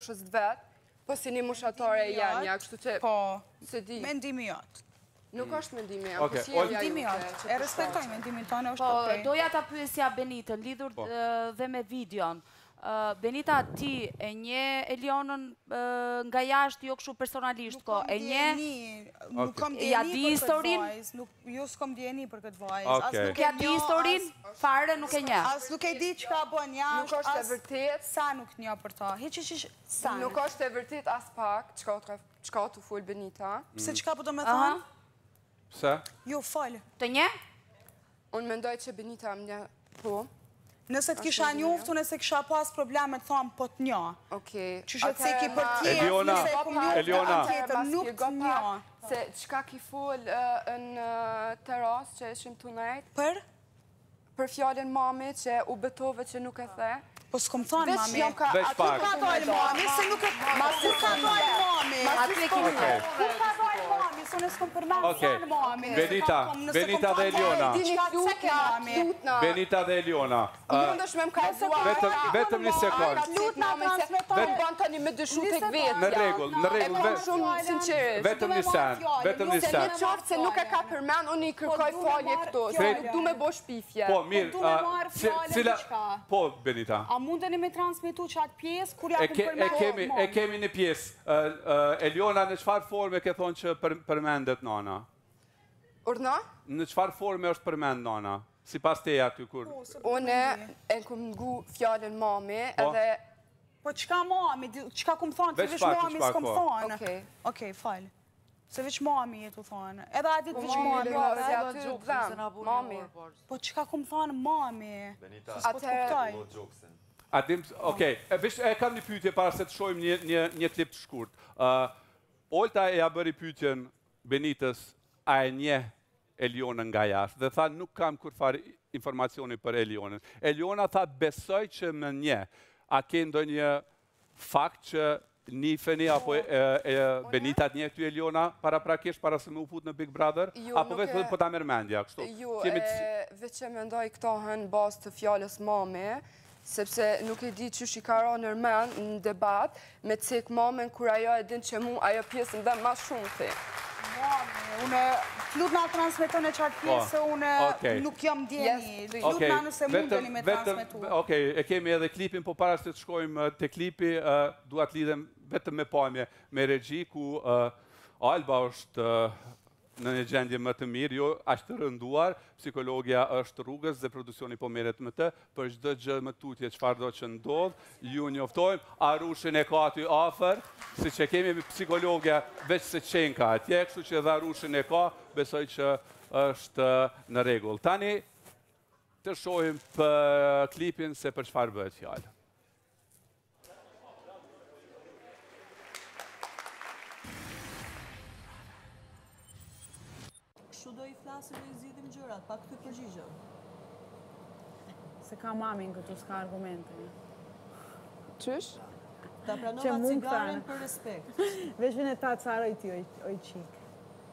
moshës vetë, po si një moshatare e jenja, kështu që... Po, se di. mendimi jotë. Nuk është mendimi jotë, po si mendimi jotë. E respektoj mendimin tonë, është okej. Po, doja ta pyesja Benitën, lidhur dhe me videon. Benita, ti e nje Elionën nga jashtë, jo kështu personalisht, po e nje... Nuk kom djeni për këtë vajzë, jo s'kom djeni për këtë vajzë. Nuk ja di historin, fare nuk e nje. As nuk e di që ka bën jashtë, nuk është e vërtet. Sa nuk njo për ta, sa nuk. Nuk është e vërtet as pak, qka të full Benita. Pse qka po do me thonë? Pse? Jo, falë. Të nje? Unë mendoj që Benita më nje, po. Nëse të kisha njoftu, nëse kisha pas problemet, thonë po të njo. Okej. Qyshe të seki për tjetë, nëse e kum njoftu për tjetër, nuk të njo. Se qka ki full në teras që ishim të nejtë? Për? Për fjallin mami që u betove që nuk e the. Po s'kom thonë mami. Veç pak. Ku ka dojnë mami, se nuk e... Ku ka dojnë mami? Ku ka dojnë mami, se në s'kom përmenë sanë mami. Benita dhe Eliona. Benita dhe Eliona. Mund është me më kalzuar. Vetëm një sekund. Lutna transmeton. Ban tani me dëshu të vetja. Në regull, në regull. E ban shumë sinqerisht. Vetëm një sen, vetëm një sen. Se një qoftë se nuk e ka përmen, unë i kërkoj falje këto. Se nuk du me bo shpifje. Po, mirë. Po, Benita. A mundeni me transmitu që atë pjesë, kur ja ku përmendet? E kemi një pjesë. Eliona, në qëfar forme ke thonë që përmendet nana? Urna? Në qëfar forme është përmend nana? Si pas teja aty kur? Une e këm ngu fjallën mami edhe... Po qka mami? Qka këm thonë? Se vish mami s'kom thonë. Okej, falë. Se vish mami jetu thonë. Edhe atit vish mami. Mami. Po qka këm thonë mami? Okej, e kam një pyetje para se të shojmë një klip të shkurt. Olta e ja bëri pyetjen Benitës, a e nje Elionën nga jashtë, dhe tha nuk kam kur farë informacioni për Elionën. Eliona tha besoj që më nje. A ke ndonjë fakt që nifeni apo Benita të nje ty Eliona para prakisht, para se më u fut në Big Brother? Apo vetë po ta mërmendja, kështu? Jo, veç që mendoj këtohen bazë të fjallës mami, sepse nuk e di që shikara nërmen në debat, me cek mamen kur ajo e din që mu ajo pjesën dhe ma shumë ti. Une, lutna transmeton e qatë pjesë, une nuk jam djeni. Lutna nëse mundeni me transmetu. Okej, e kemi edhe klipin, po para se të shkojmë të klipi, duat lidhem vetëm me pamje me regji, ku Alba është në një gjendje më të mirë, jo ashtë të rënduar, psikologja është rrugës dhe produksioni po meret më të, për çdo gjë më tutje çfarë do që ndodh, ju njoftojmë, Arushin e ka aty afer, si që kemi psikologja veç se qenka atje, kështu që edhe Arushin e ka, besoj që është në rregull. Tani, të shohim për klipin se për çfarë bëhet fjalë. Kështu do i flasim dhe i zgjidhim gjërat, pa këtë përgjigje. Se ka mamin këtu, s'ka argumente. Qysh? Ta pranova cigaren për respekt. Veç vene ta caroj ti, oj qik.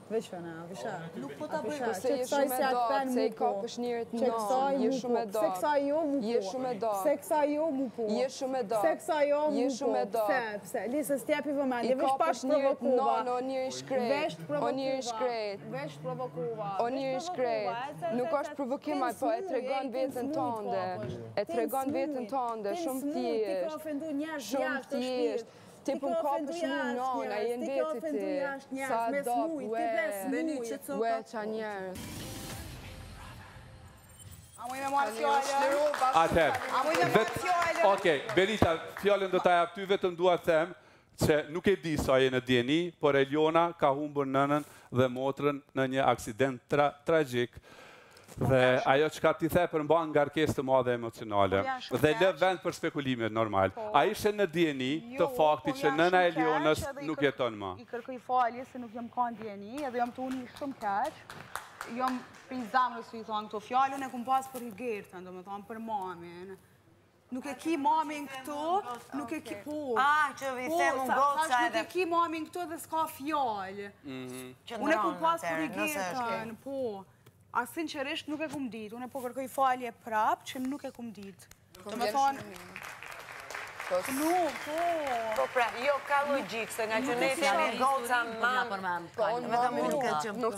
Veç vene, visha. Nuk po ta bëjmë. Se je shumë e do, se i ka për shnirët në nëmë, je shumë e do. Se kësa jo mu po. Je shumë e do. Se kësa jo mu po. Je shumë e do. Se kësa jo mu po. Je shumë e do. Pse, Lise, s'tjepi vëmendje, I veç ka për pash shnirët në provokova. nëmë, o njëri shkret. O njëri shkret. Veç provokova. O njëri shkret. Nuk është provokimaj, po e tregon vetën tënde. E tregon vetën tënde, shumë thjesht. Shumë thjesht. Ti pun kapësh mu nona, jenë veti ti. Sa do, ue qa njerës. A mu i me marë fjallën? Atër, okej, Benita, fjallën do ta jap ty, vetëm dua të them që nuk e di sa je në djeni, por Eliona ka humbur nënën dhe motrën në një aksident tragjik. Dhe ajo që ka ti the përmban ngarkesë të madhe emocionale. Dhe lë vend për spekulimet normal. A ishe në djeni të fakti që nëna e Elionës nuk jeton më? I kërkoj falje se nuk jam kanë djeni, edhe jam të uni shumë keq. Jam për zamrës që i thonë këto fjallën e kum pas për i gertën, do me thonë për mamin. Nuk e ki mamin këtu, nuk e ki po. Që vi themu goca edhe... Nuk e ki mamin këtu dhe s'ka fjallë. Unë e kum pas për i gertën, po. A sinqerisht nuk e kum ditë, unë e po kërkoj falje prap që nuk e kum ditë. Do me thonë, goftës. Po pra, jo ka logjik, se nga që ne jemi goca mamë. Po, unë nuk